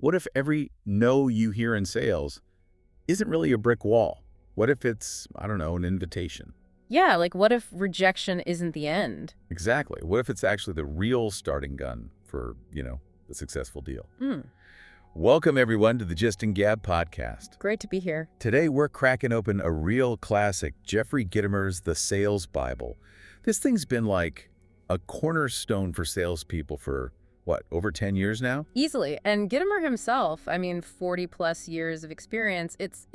What if every no you hear in sales isn't really a brick wall? What if it's, I don't know, an invitation? Yeah, like what if rejection isn't the end? Exactly. What if it's actually the real starting gun for, the successful deal? Hmm, Welcome, everyone, to the Just and Gab podcast. great to be here. Today, we're cracking open a real classic, Jeffrey Gitomer's The Sales Bible. This thing's been like a cornerstone for salespeople for, over 10 years now? Easily. And Gitomer himself, 40 plus years of experience, it's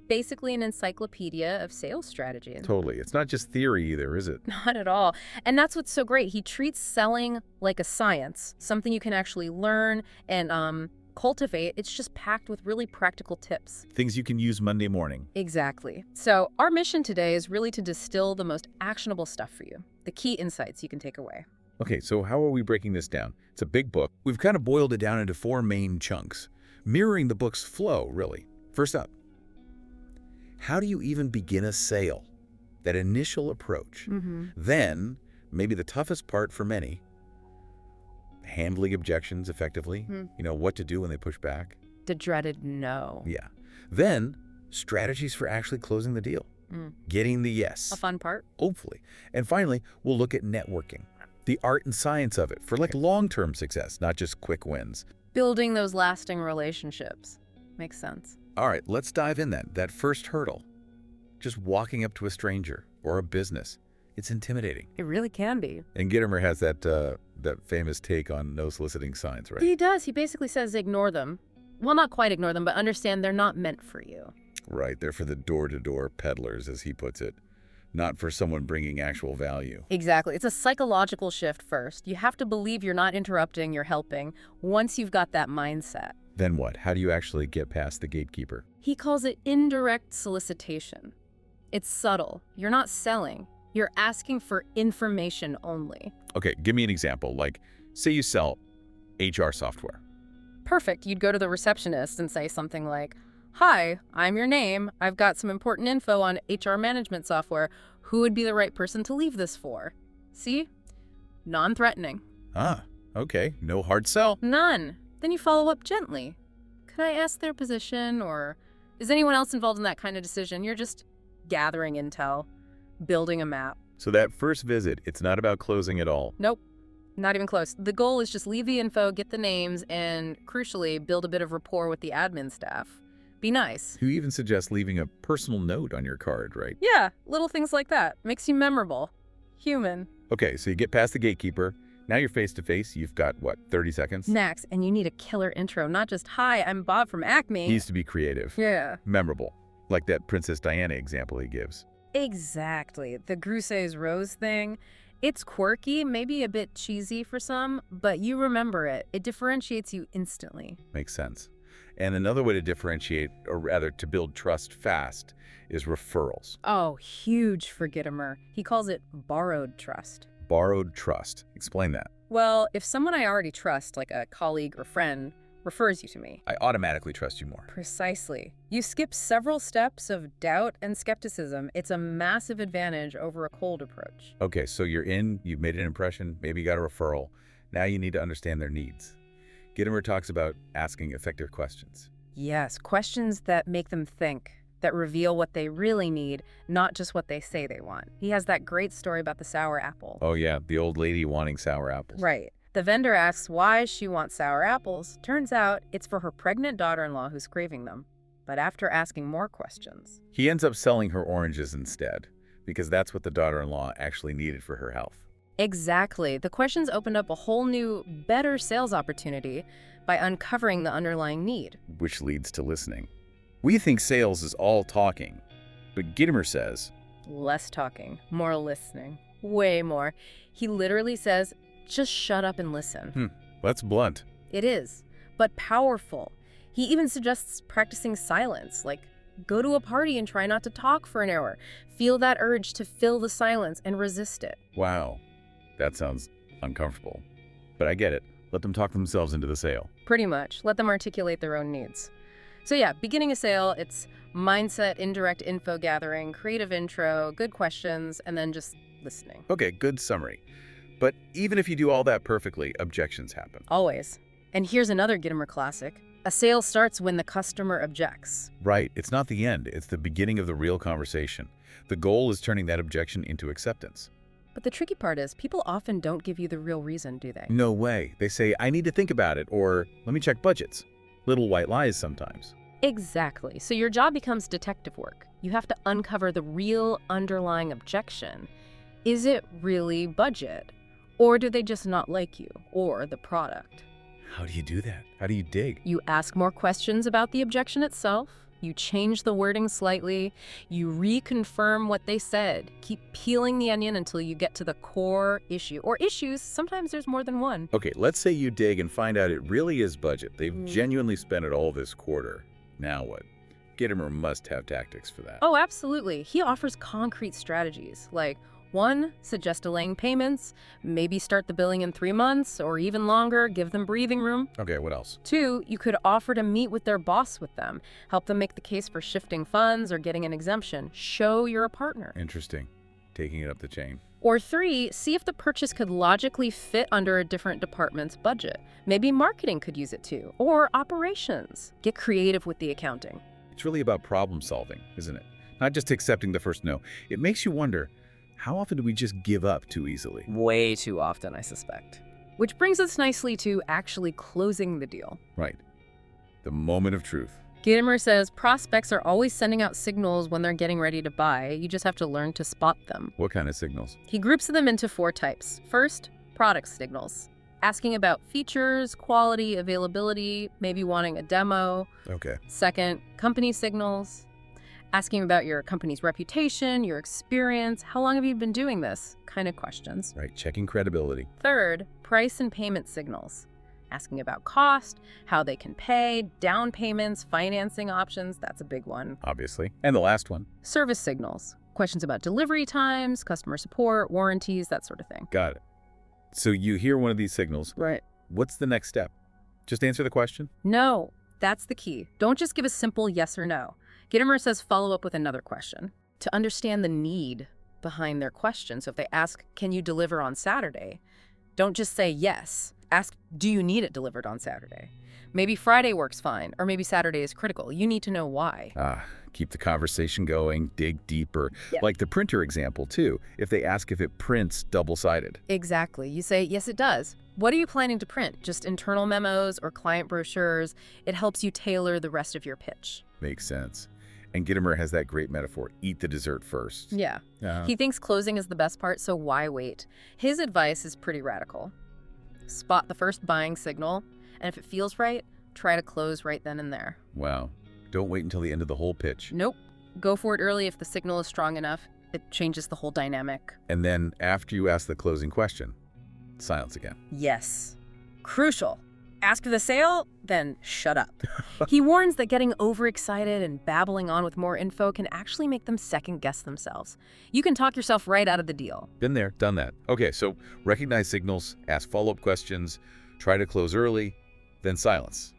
basically an encyclopedia of sales strategy. Totally. It's not just theory either, is it? Not at all. And that's what's so great. He treats selling like a science, something you can actually learn and cultivate. It's just packed with really practical tips. Things you can use Monday morning. Exactly. So our mission today is really to distill the most actionable stuff for you, the key insights you can take away. Okay, so how are we breaking this down? It's a big book. We've kind of boiled it down into 4 main chunks, mirroring the book's flow, really. First up, how do you even begin a sale? That initial approach. Then, maybe the toughest part for many, handling objections effectively. What to do when they push back. The dreaded no. Yeah. Then, strategies for actually closing the deal. Getting the yes. A fun part. Hopefully. And finally, we'll look at networking. The art and science of it for long-term success, not just quick wins. Building those lasting relationships. Makes sense. All right, let's dive in then. That first hurdle, just walking up to a stranger or a business. It's intimidating. It really can be. And Gitomer has that famous take on no soliciting signs, right? He does. He basically says ignore them. Well, not quite ignore them, but understand they're not meant for you. Right, they're for the door-to-door peddlers, as he puts it, not for someone bringing actual value. Exactly. It's a psychological shift first. You have to believe you're not interrupting, you're helping, once you've got that mindset. Then what? How do you actually get past the gatekeeper? He calls it indirect solicitation. It's subtle. You're not selling. You're asking for information only. Okay, give me an example. Like, say you sell HR software. Perfect. You'd go to the receptionist and say something like, "Hi, I'm your name. I've got some important info on HR management software. Who would be the right person to leave this for?" See? Non-threatening. Ah, okay. No hard sell. None. Then you follow up gently. Could I ask their position, or is anyone else involved in that kind of decision? You're just gathering intel, building a map. So that first visit, it's not about closing at all. Nope. Not even close. The goal is just leave the info, get the names, and crucially, build a bit of rapport with the admin staff. Be nice. You even suggest leaving a personal note on your card, right? Yeah, little things like that. Makes you memorable. Human. Okay, so you get past the gatekeeper. Now you're face-to-face. You've got, 30 seconds? Next, and you need a killer intro, not just, "Hi, I'm Bob from Acme." Needs to be creative. Yeah. Memorable. Like that Princess Diana example he gives. Exactly. The Grousset's Rose thing. It's quirky, maybe a bit cheesy for some, but you remember it. It differentiates you instantly. Makes sense. And another way to differentiate, or rather to build trust fast, is referrals. Oh, huge for Gitomer. He calls it borrowed trust. Borrowed trust. Explain that. Well, if someone I already trust, like a colleague or friend, refers you to me. I automatically trust you more. Precisely. You skip several steps of doubt and skepticism. It's a massive advantage over a cold approach. Okay, so you're in, you've made an impression, maybe you got a referral. Now you need to understand their needs. Gitomer talks about asking effective questions. Yes, questions that make them think, that reveal what they really need, not just what they say they want. He has that great story about the sour apple. Oh yeah, the old lady wanting sour apples. Right. The vendor asks why she wants sour apples. Turns out it's for her pregnant daughter-in-law who's craving them. But after asking more questions, He ends up selling her oranges instead, because that's what the daughter-in-law actually needed for her health. exactly. The questions opened up a whole new, better sales opportunity by uncovering the underlying need. Which leads to listening. We think sales is all talking, but Gitomer says, Less talking, more listening. Way more. He literally says, just shut up and listen. that's blunt. It is, but powerful. He even suggests practicing silence, like go to a party and try not to talk for an hour. Feel that urge to fill the silence and resist it. Wow, that sounds uncomfortable. But I get it. Let them talk themselves into the sale. Pretty much. Let them articulate their own needs. So yeah, beginning a sale, it's mindset, indirect info gathering, creative intro, good questions, and then just listening. Okay, good summary. But even if you do all that perfectly, objections happen. Always. And here's another Gitomer classic, A sale starts when the customer objects. Right. It's not the end. It's the beginning of the real conversation. The goal is turning that objection into acceptance. But the tricky part is people often don't give you the real reason, do they? No way. They say, I need to think about it, or let me check budgets. Little white lies sometimes. Exactly. So your job becomes detective work. You have to uncover the real underlying objection. Is it really budget? Or do they just not like you or the product? How do you do that? How do you dig? You ask more questions about the objection itself. You change the wording slightly. You reconfirm what they said. Keep peeling the onion until you get to the core issue. Or issues, sometimes there's more than one. Okay, let's say you dig and find out it really is budget. They've genuinely spent it all this quarter. Now what? Gitomer must have tactics for that. Oh, absolutely. He offers concrete strategies, like 1, suggest delaying payments, maybe start the billing in 3 months, or even longer, give them breathing room. Okay, what else? 2, you could offer to meet with their boss with them, help them make the case for shifting funds or getting an exemption. Show you're a partner. Interesting. Taking it up the chain. Or 3, see if the purchase could logically fit under a different department's budget. Maybe marketing could use it too, or operations. Get creative with the accounting. It's really about problem solving, isn't it? Not just accepting the first no. It makes you wonder, how often do we just give up too easily? Way too often, I suspect. Which brings us nicely to actually closing the deal. Right. The moment of truth. Gitomer says prospects are always sending out signals when they're getting ready to buy. You just have to learn to spot them. What kind of signals? He groups them into 4 types. First, product signals. Asking about features, quality, availability, maybe wanting a demo. Okay. Second, company signals. Asking about your company's reputation, your experience, how long have you been doing this? Kind of questions. Right, checking credibility. Third, price and payment signals. Asking about cost, how they can pay, down payments, financing options, that's a big one. Obviously. And the last one. Service signals. Questions about delivery times, customer support, warranties, that sort of thing. Got it. So you hear one of these signals. Right. What's the next step? Just answer the question? No, that's the key. Don't just give a simple yes or no. Gitomer says follow up with another question to understand the need behind their question. So if they ask, can you deliver on Saturday? Don't just say yes. Ask, do you need it delivered on Saturday? Maybe Friday works fine, or maybe Saturday is critical. You need to know why. Keep the conversation going, dig deeper. Yep. Like the printer example, too. If they ask if it prints double-sided. Exactly. You say, yes, it does. What are you planning to print? Just internal memos or client brochures? It helps you tailor the rest of your pitch. Makes sense. And Gitomer has that great metaphor, eat the dessert first. Yeah. He thinks closing is the best part, so why wait? His advice is pretty radical. Spot the first buying signal, and if it feels right, try to close right then and there. Wow. Don't wait until the end of the whole pitch. Nope. Go for it early if the signal is strong enough. It changes the whole dynamic. And then, after you ask the closing question, silence again. Yes. Crucial. Ask for the sale, then shut up. He warns that getting overexcited and babbling on with more info can actually make them second-guess themselves. You can talk yourself right out of the deal. Been there, done that. Okay, so recognize signals, ask follow-up questions, try to close early, then silence.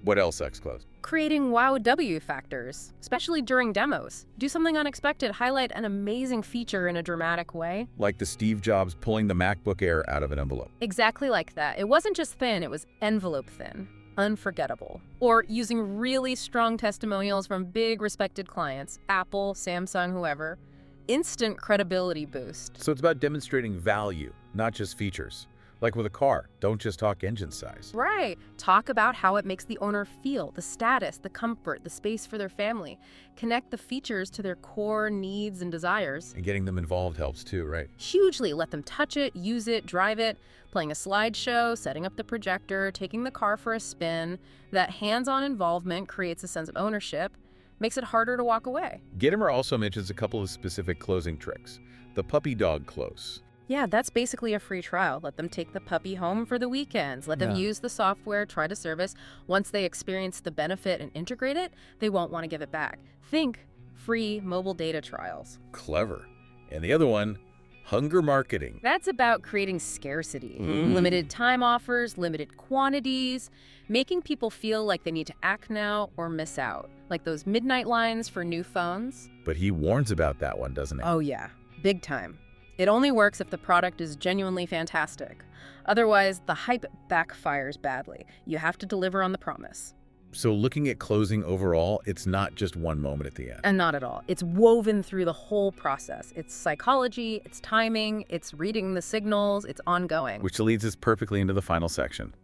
What else, X-Close? Creating wow-W factors, especially during demos. Do something unexpected, highlight an amazing feature in a dramatic way. Like the Steve Jobs pulling the MacBook Air out of an envelope. Exactly like that. It wasn't just thin, it was envelope thin. Unforgettable. Or using really strong testimonials from big respected clients, Apple, Samsung, whoever. Instant credibility boost. So it's about demonstrating value, not just features. Like with a car, don't just talk engine size. Right. Talk about how it makes the owner feel, the status, the comfort, the space for their family. Connect the features to their core needs and desires. And getting them involved helps too, right? Hugely. Let them touch it, use it, drive it, playing a slideshow, setting up the projector, taking the car for a spin. That hands-on involvement creates a sense of ownership, makes it harder to walk away. Gitomer also mentions a couple of specific closing tricks. The puppy dog close. Yeah, that's basically a free trial. Let them take the puppy home for the weekends. Let them use the software, try to service. Once they experience the benefit and integrate it, they won't want to give it back. Think free mobile data trials. Clever. And the other one, hunger marketing. That's about creating scarcity. Limited time offers, limited quantities, making people feel like they need to act now or miss out. Like those midnight lines for new phones. But he warns about that one, doesn't he? Oh yeah, big time. It only works if the product is genuinely fantastic. Otherwise, the hype backfires badly. You have to deliver on the promise. So looking at closing overall, it's not just one moment at the end. And not at all. It's woven through the whole process. It's psychology, it's timing, it's reading the signals, it's ongoing. Which leads us perfectly into the final section.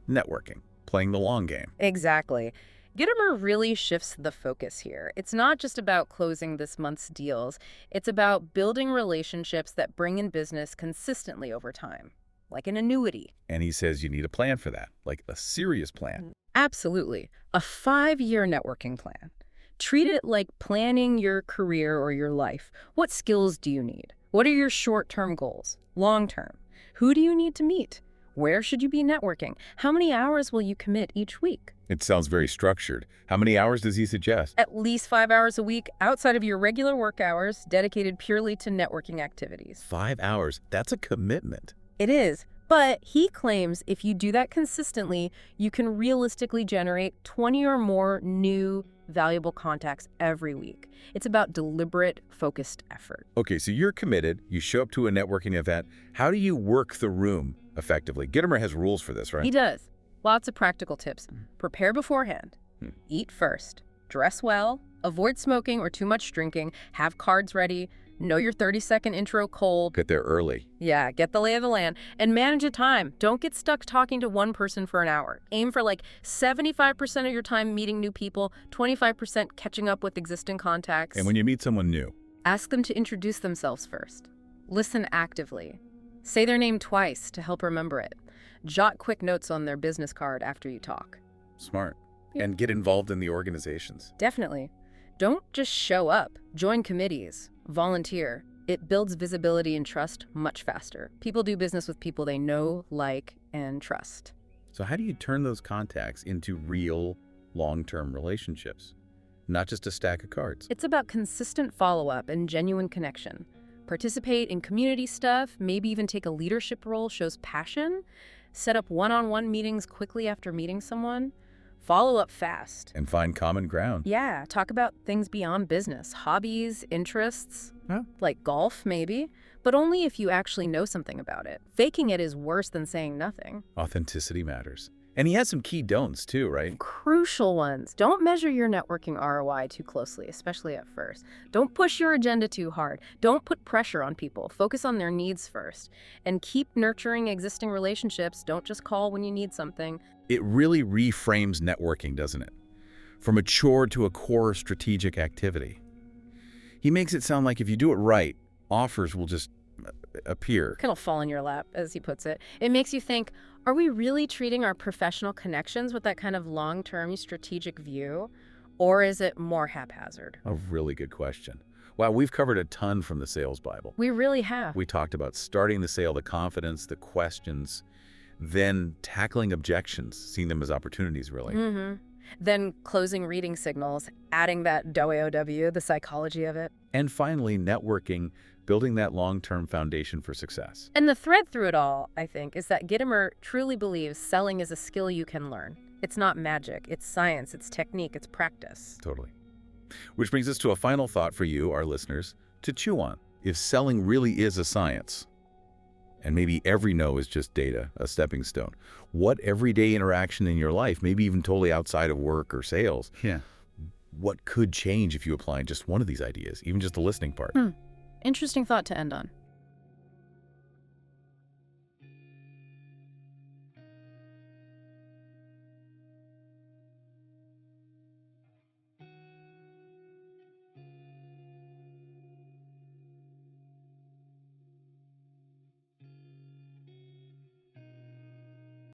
Networking, playing the long game. Exactly. Gitomer really shifts the focus here. It's not just about closing this month's deals. It's about building relationships that bring in business consistently over time, like an annuity. And he says you need a plan for that, like a serious plan. Absolutely. A 5-year networking plan. Treat it like planning your career or your life. What skills do you need? What are your short-term goals? Long-term? Who do you need to meet? Where should you be networking? How many hours will you commit each week? It sounds very structured. How many hours does he suggest? At least 5 hours a week outside of your regular work hours, dedicated purely to networking activities. 5 hours. That's a commitment. It is. But he claims if you do that consistently, you can realistically generate 20 or more new valuable contacts every week. It's about deliberate, focused effort. Okay, so you're committed. You show up to a networking event. How do you work the room effectively? Gitomer has rules for this, right? He does. Lots of practical tips. Prepare beforehand. Eat first. Dress well. Avoid smoking or too much drinking. Have cards ready. Know your 30-second intro cold. Get there early. Yeah, get the lay of the land. And manage your time. Don't get stuck talking to one person for an hour. Aim for like 75% of your time meeting new people, 25% catching up with existing contacts. And when you meet someone new, ask them to introduce themselves first. Listen actively. Say their name twice to help remember it. Jot quick notes on their business card after you talk. Smart. Yeah. And get involved in the organizations. Definitely. Don't just show up. Join committees. Volunteer. It builds visibility and trust much faster. People do business with people they know, like, and trust. So how do you turn those contacts into real, long-term relationships? Not just a stack of cards. It's about consistent follow-up and genuine connection. Participate in community stuff, maybe even take a leadership role, shows passion. Set up one-on-one meetings quickly after meeting someone. Follow up fast. And find common ground. Yeah, talk about things beyond business, hobbies, interests, Huh? like golf maybe, but only if you actually know something about it. Faking it is worse than saying nothing. Authenticity matters. And he has some key don'ts too, right? Crucial ones. Don't measure your networking ROI too closely, especially at first. Don't push your agenda too hard. Don't put pressure on people. Focus on their needs first. And keep nurturing existing relationships. Don't just call when you need something. It really reframes networking, doesn't it? From a chore to a core strategic activity. He makes it sound like if you do it right, offers will just appear. It'll fall in your lap, as he puts it. It makes you think, are we really treating our professional connections with that kind of long-term strategic view? Or is it more haphazard? A really good question. Wow, we've covered a ton from the Sales Bible. We really have. We talked about starting the sale, the confidence, the questions, then tackling objections, seeing them as opportunities, really. Then closing reading signals, adding that DOAOW, the psychology of it. And finally, networking, building that long-term foundation for success. And the thread through it all, I think, is that Gitomer truly believes selling is a skill you can learn. It's not magic. It's science. It's technique. It's practice. Totally. Which brings us to a final thought for you, our listeners, to chew on. If selling really is a science, and maybe every no is just data, a stepping stone, what everyday interaction in your life, maybe even totally outside of work or sales, what could change if you apply just one of these ideas, even just the listening part? Interesting thought to end on.